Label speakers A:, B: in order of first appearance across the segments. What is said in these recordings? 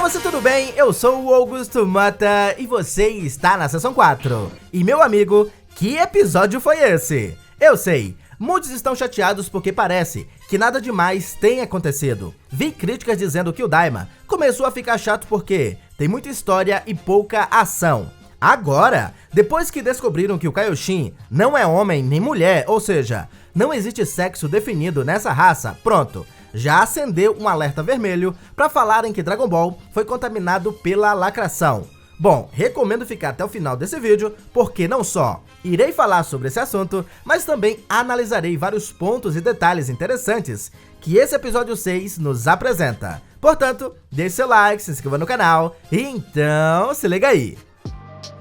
A: você, tudo bem? Eu sou o Augusto Mota e você está na Seção 4. E meu amigo, que episódio foi esse? Eu sei, muitos estão chateados porque parece que nada demais tem acontecido. Vi críticas dizendo que o Daima começou a ficar chato porque tem muita história e pouca ação. Agora, depois que descobriram que o Kaioshin não é homem nem mulher, ou seja, não existe sexo definido nessa raça, pronto, já acendeu um alerta vermelho para falarem que Dragon Ball foi contaminado pela lacração. Bom, recomendo ficar até o final desse vídeo, porque não só irei falar sobre esse assunto, mas também analisarei vários pontos e detalhes interessantes que esse episódio 6 nos apresenta. Portanto, deixe seu like, se inscreva no canal e então se liga aí.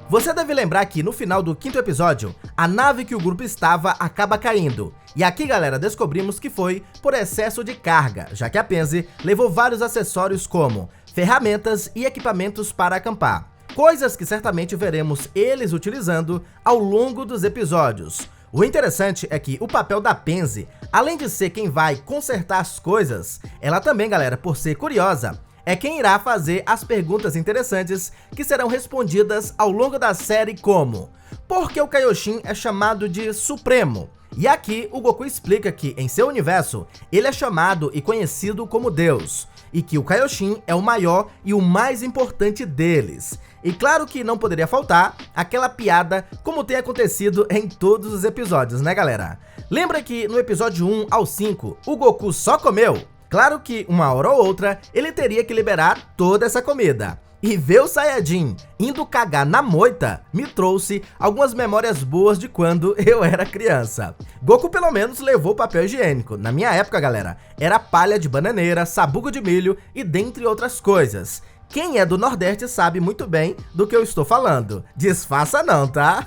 A: Você deve lembrar que no final do 5º episódio, a nave que o grupo estava acaba caindo. E aqui, galera, descobrimos que foi por excesso de carga, já que a Penzi levou vários acessórios como ferramentas e equipamentos para acampar. Coisas que certamente veremos eles utilizando ao longo dos episódios. O interessante é que o papel da Penzi, além de ser quem vai consertar as coisas, ela também, galera, por ser curiosa, é quem irá fazer as perguntas interessantes que serão respondidas ao longo da série, como: por que o Kaioshin é chamado de Supremo? E aqui o Goku explica que em seu universo ele é chamado e conhecido como Deus, e que o Kaioshin é o maior e o mais importante deles. E claro que não poderia faltar aquela piada, como tem acontecido em todos os episódios, né, galera? Lembra que no episódio 1 ao 5 o Goku só comeu? Claro que uma hora ou outra ele teria que liberar toda essa comida. E ver o Saiyajin indo cagar na moita me trouxe algumas memórias boas de quando eu era criança. Goku pelo menos levou papel higiênico. Na minha época, galera, era palha de bananeira, sabugo de milho e dentre outras coisas. Quem é do Nordeste sabe muito bem do que eu estou falando. Disfarça não, tá?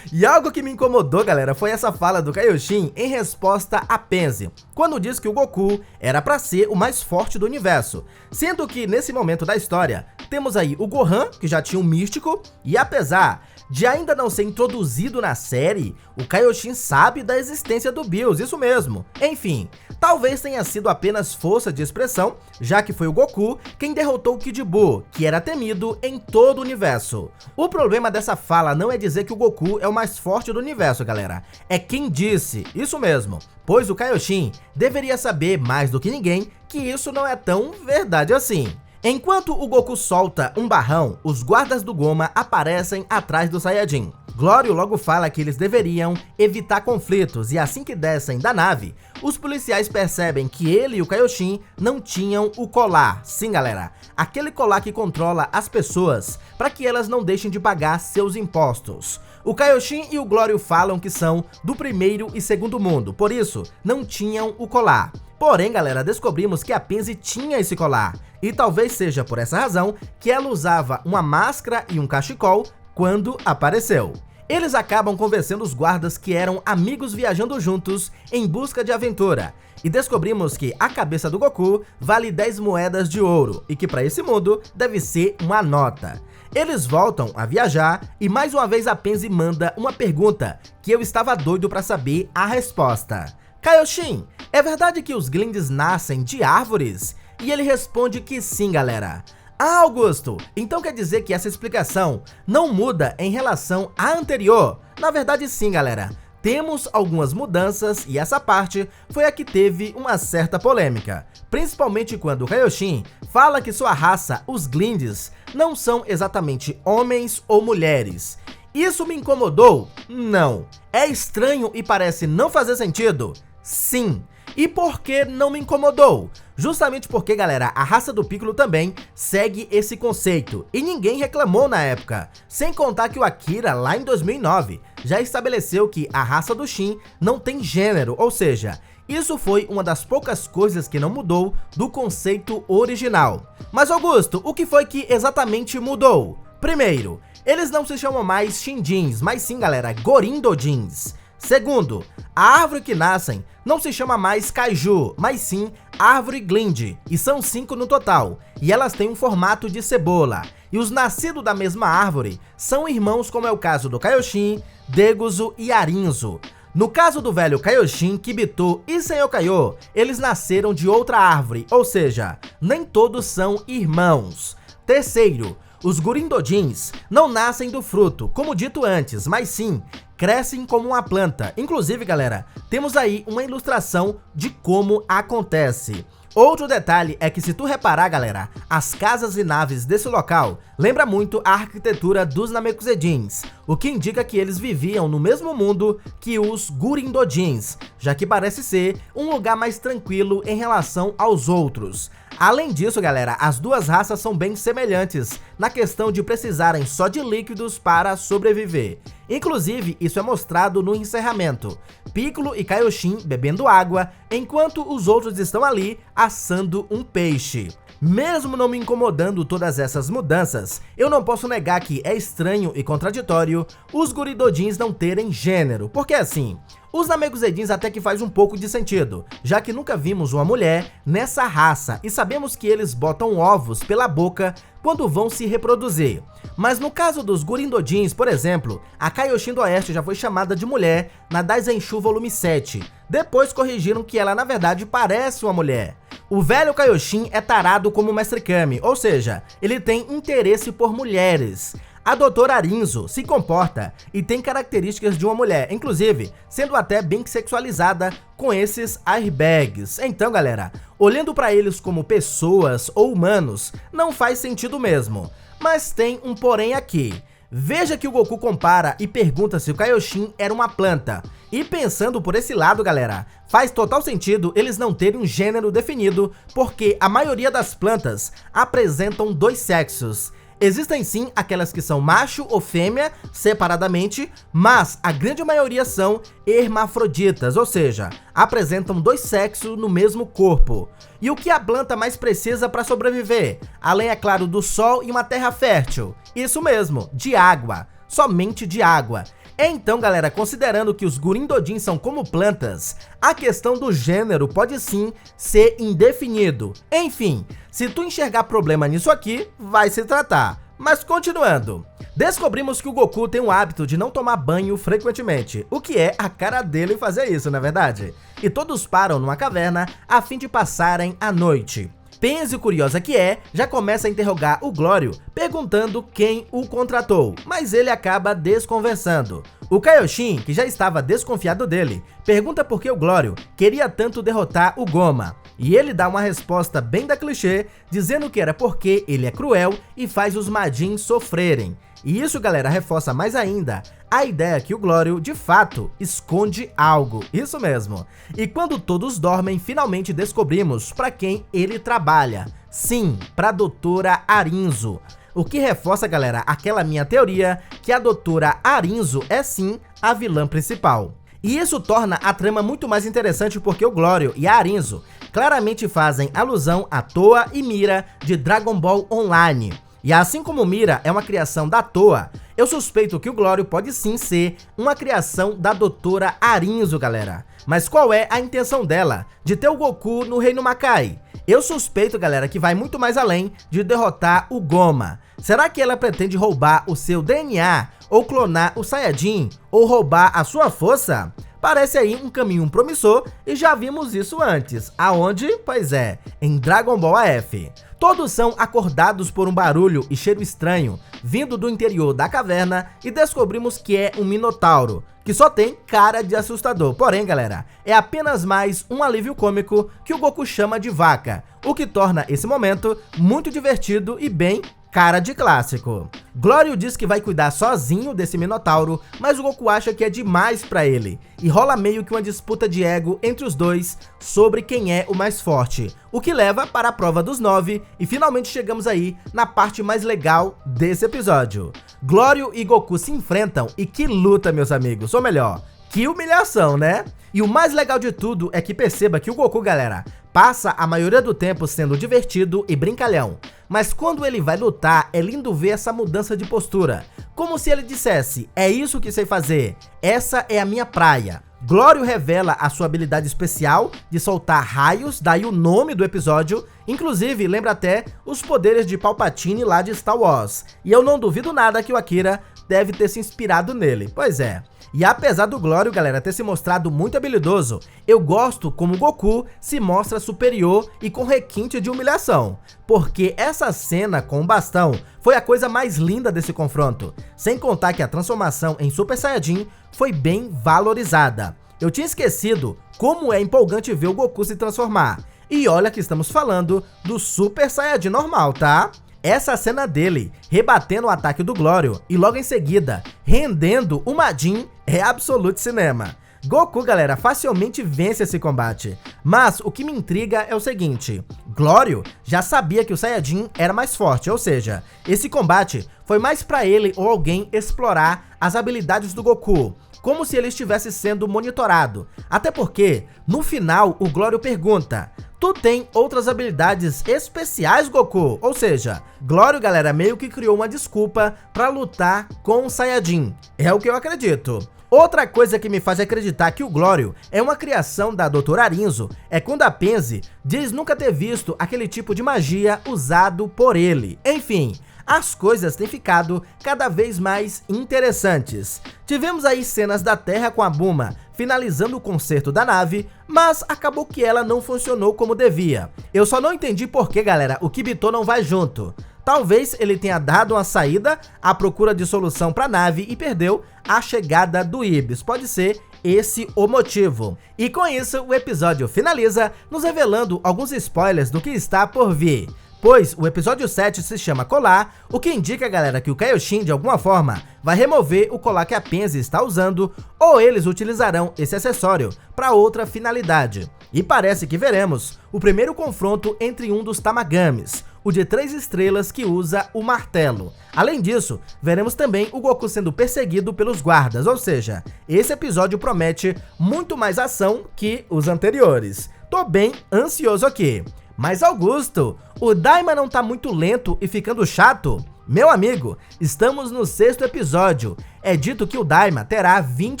A: E algo que me incomodou, galera, foi essa fala do Kaioshin em resposta a Penzi, quando diz que o Goku era pra ser o mais forte do universo. Sendo que nesse momento da história, temos aí o Gohan, que já tinha um místico, e apesar de ainda não ser introduzido na série, o Kaioshin sabe da existência do Bills, isso mesmo. Enfim, talvez tenha sido apenas força de expressão, já que foi o Goku quem derrotou o Kid Buu, que era temido em todo o universo. O problema dessa fala não é dizer que o Goku é o mais forte do universo, galera. É quem disse, isso mesmo, pois o Kaioshin deveria saber mais do que ninguém que isso não é tão verdade assim. Enquanto o Goku solta um barrão, os guardas do Goma aparecem atrás do Saiyajin. Glório logo fala que eles deveriam evitar conflitos e assim que descem da nave, os policiais percebem que ele e o Kaioshin não tinham o colar. Sim, galera, aquele colar que controla as pessoas para que elas não deixem de pagar seus impostos. O Kaioshin e o Glório falam que são do primeiro e segundo mundo, por isso não tinham o colar. Porém, galera, descobrimos que a Penzi tinha esse colar, e talvez seja por essa razão que ela usava uma máscara e um cachecol quando apareceu. Eles acabam convencendo os guardas que eram amigos viajando juntos em busca de aventura, e descobrimos que a cabeça do Goku vale 10 moedas de ouro, e que para esse mundo deve ser uma nota. Eles voltam a viajar e mais uma vez a Penzi manda uma pergunta que eu estava doido para saber a resposta. Kaioshin, é verdade que os Glindes nascem de árvores? E ele responde que sim, galera. Ah, Augusto, então quer dizer que essa explicação não muda em relação à anterior? Na verdade sim, galera. Temos algumas mudanças e essa parte foi a que teve uma certa polêmica, principalmente quando o Kaioshin fala que sua raça, os Glindes, não são exatamente homens ou mulheres. Isso me incomodou? Não. É estranho e parece não fazer sentido? Sim. E por que não me incomodou? Justamente porque, galera, a raça do Piccolo também segue esse conceito e ninguém reclamou na época. Sem contar que o Akira, lá em 2009, já estabeleceu que a raça do Shin não tem gênero, ou seja, isso foi uma das poucas coisas que não mudou do conceito original. Mas, Augusto, o que foi que exatamente mudou? Primeiro, eles não se chamam mais Shinjins, mas sim, galera, Gorindojins. Segundo, a árvore que nascem não se chama mais Kaiju, mas sim Árvore Glind, e são 5 no total, e elas têm um formato de cebola. E os nascidos da mesma árvore são irmãos, como é o caso do Kaioshin, Deguzo e Arinzo. No caso do velho Kaioshin, Kibito e Senhor Kaiô, eles nasceram de outra árvore, ou seja, nem todos são irmãos. Terceiro, os Gurindojins não nascem do fruto, como dito antes, mas sim crescem como uma planta. Inclusive, galera, temos aí uma ilustração de como acontece. Outro detalhe é que se tu reparar, galera, as casas e naves desse local lembra muito a arquitetura dos Namekusei-jins, o que indica que eles viviam no mesmo mundo que os Gurindojins, já que parece ser um lugar mais tranquilo em relação aos outros. Além disso, galera, as duas raças são bem semelhantes na questão de precisarem só de líquidos para sobreviver. Inclusive, isso é mostrado no encerramento. Piccolo e Kaioshin bebendo água, enquanto os outros estão ali assando um peixe. Mesmo não me incomodando todas essas mudanças, eu não posso negar que é estranho e contraditório os Gurindojins não terem gênero, porque assim, os Namekusei-jins até que faz um pouco de sentido, já que nunca vimos uma mulher nessa raça e sabemos que eles botam ovos pela boca quando vão se reproduzir. Mas no caso dos Gurindojins, por exemplo, a Kaioshin do Oeste já foi chamada de mulher na Daisenshu volume 7, depois corrigiram que ela na verdade parece uma mulher. O velho Kaioshin é tarado como Mestre Kami, ou seja, ele tem interesse por mulheres. A doutora Arinzo se comporta e tem características de uma mulher, inclusive sendo até bem sexualizada com esses airbags. Então, galera, olhando pra eles como pessoas ou humanos, não faz sentido mesmo. Mas tem um porém aqui. Veja que o Goku compara e pergunta se o Kaioshin era uma planta. E pensando por esse lado, galera, faz total sentido eles não terem um gênero definido, porque a maioria das plantas apresentam dois sexos. Existem sim aquelas que são macho ou fêmea separadamente, mas a grande maioria são hermafroditas, ou seja, apresentam dois sexos no mesmo corpo. E o que a planta mais precisa para sobreviver? Além, é claro, do sol e uma terra fértil. Isso mesmo, de água, somente de água. Então, galera, considerando que os Gurindojins são como plantas, a questão do gênero pode sim ser indefinido. Enfim, se tu enxergar problema nisso aqui, vai se tratar. Mas continuando, descobrimos que o Goku tem o hábito de não tomar banho frequentemente, o que é a cara dele fazer isso, não é verdade? E todos param numa caverna a fim de passarem a noite. Penzi, curiosa que é, já começa a interrogar o Glório, perguntando quem o contratou, mas ele acaba desconversando. O Kaioshin, que já estava desconfiado dele, pergunta por que o Glório queria tanto derrotar o Goma, e ele dá uma resposta bem da clichê, dizendo que era porque ele é cruel e faz os Majins sofrerem. E isso, galera, reforça mais ainda a ideia que o Glório, de fato, esconde algo, isso mesmo. E quando todos dormem, finalmente descobrimos para quem ele trabalha. Sim, para a doutora Arinzo. O que reforça, galera, aquela minha teoria que a doutora Arinzo é sim a vilã principal. E isso torna a trama muito mais interessante porque o Glório e a Arinzo claramente fazem alusão a Toa e Mira de Dragon Ball Online. E assim como Mira é uma criação da Toa, eu suspeito que o Glório pode sim ser uma criação da doutora Arinzo, galera. Mas qual é a intenção dela de ter o Goku no Reino Makai? Eu suspeito, galera, que vai muito mais além de derrotar o Goma. Será que ela pretende roubar o seu DNA, ou clonar o Saiyajin, ou roubar a sua força? Parece aí um caminho promissor e já vimos isso antes. Aonde? Pois é, em Dragon Ball AF. Todos são acordados por um barulho e cheiro estranho vindo do interior da caverna e descobrimos que é um Minotauro, que só tem cara de assustador. Porém, galera, é apenas mais um alívio cômico que o Goku chama de vaca, o que torna esse momento muito divertido e bem cara de clássico. Glório diz que vai cuidar sozinho desse Minotauro, mas o Goku acha que é demais pra ele, e rola meio que uma disputa de ego entre os dois sobre quem é o mais forte, o que leva para a prova dos 9, e finalmente chegamos aí na parte mais legal desse episódio. Glório e Goku se enfrentam, e que luta, meus amigos, ou melhor, que humilhação, né? E o mais legal de tudo é que perceba que o Goku, galera, passa a maioria do tempo sendo divertido e brincalhão, mas quando ele vai lutar é lindo ver essa mudança de postura, como se ele dissesse, é isso que sei fazer, essa é a minha praia. Glório revela a sua habilidade especial de soltar raios, daí o nome do episódio, inclusive lembra até os poderes de Palpatine lá de Star Wars, e eu não duvido nada que o Akira deve ter se inspirado nele, pois é. E apesar do Glório, galera, ter se mostrado muito habilidoso, eu gosto como o Goku se mostra superior e com requinte de humilhação, porque essa cena com o bastão foi a coisa mais linda desse confronto, sem contar que a transformação em Super Saiyajin foi bem valorizada. Eu tinha esquecido como é empolgante ver o Goku se transformar, e olha que estamos falando do Super Saiyajin normal, tá? Essa cena dele rebatendo o ataque do Glório e logo em seguida rendendo o Majin é absoluto cinema. Goku, galera, facilmente vence esse combate, mas o que me intriga é o seguinte: Glório já sabia que o Saiyajin era mais forte, ou seja, esse combate foi mais pra ele ou alguém explorar as habilidades do Goku, como se ele estivesse sendo monitorado, até porque no final o Glório pergunta: tu tem outras habilidades especiais, Goku? Ou seja, Glório, galera, meio que criou uma desculpa pra lutar com o Saiyajin. É o que eu acredito. Outra coisa que me faz acreditar que o Glório é uma criação da Dra. Arinzo é quando a Penzi diz nunca ter visto aquele tipo de magia usado por ele. Enfim, as coisas têm ficado cada vez mais interessantes. Tivemos aí cenas da Terra com a Bulma finalizando o conserto da nave, mas acabou que ela não funcionou como devia. Eu só não entendi por que, galera, o Kibito não vai junto. Talvez ele tenha dado uma saída à procura de solução para a nave e perdeu a chegada do Ibis. Pode ser esse o motivo. E com isso, o episódio finaliza nos revelando alguns spoilers do que está por vir. Pois o episódio 7 se chama Colar, o que indica, galera, que o Kaioshin de alguma forma vai remover o colar que a Penzi está usando, ou eles utilizarão esse acessório para outra finalidade. E parece que veremos o primeiro confronto entre um dos Tamagamis, o de 3 estrelas que usa o martelo. Além disso, veremos também o Goku sendo perseguido pelos guardas, ou seja, esse episódio promete muito mais ação que os anteriores. Tô bem ansioso aqui. Mas Augusto, o Daima não tá muito lento e ficando chato? Meu amigo, estamos no 6º episódio. É dito que o Daima terá 20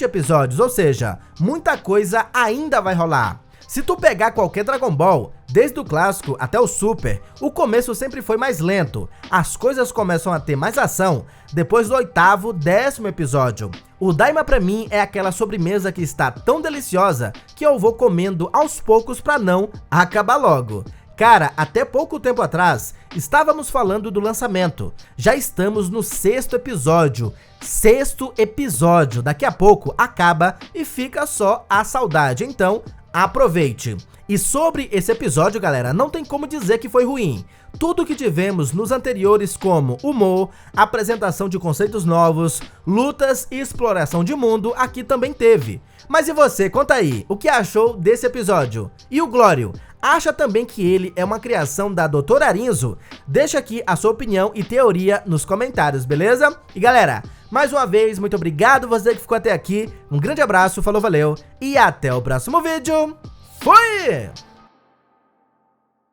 A: episódios, ou seja, muita coisa ainda vai rolar. Se tu pegar qualquer Dragon Ball, desde o clássico até o Super, o começo sempre foi mais lento. As coisas começam a ter mais ação depois do 8º, 10º episódio. O Daima pra mim é aquela sobremesa que está tão deliciosa que eu vou comendo aos poucos pra não acabar logo. Cara, até pouco tempo atrás, estávamos falando do lançamento. Já estamos no 6º episódio. 6º episódio. Daqui a pouco acaba e fica só a saudade. Então, aproveite. E sobre esse episódio, galera, não tem como dizer que foi ruim. Tudo que tivemos nos anteriores, como humor, apresentação de conceitos novos, lutas e exploração de mundo, aqui também teve. Mas e você? Conta aí, o que achou desse episódio? E o Glório? Acha também que ele é uma criação da Dra. Arinzo? Deixa aqui a sua opinião e teoria nos comentários, beleza? E galera, mais uma vez, muito obrigado você que ficou até aqui. Um grande abraço, falou, valeu e até o próximo vídeo. Fui!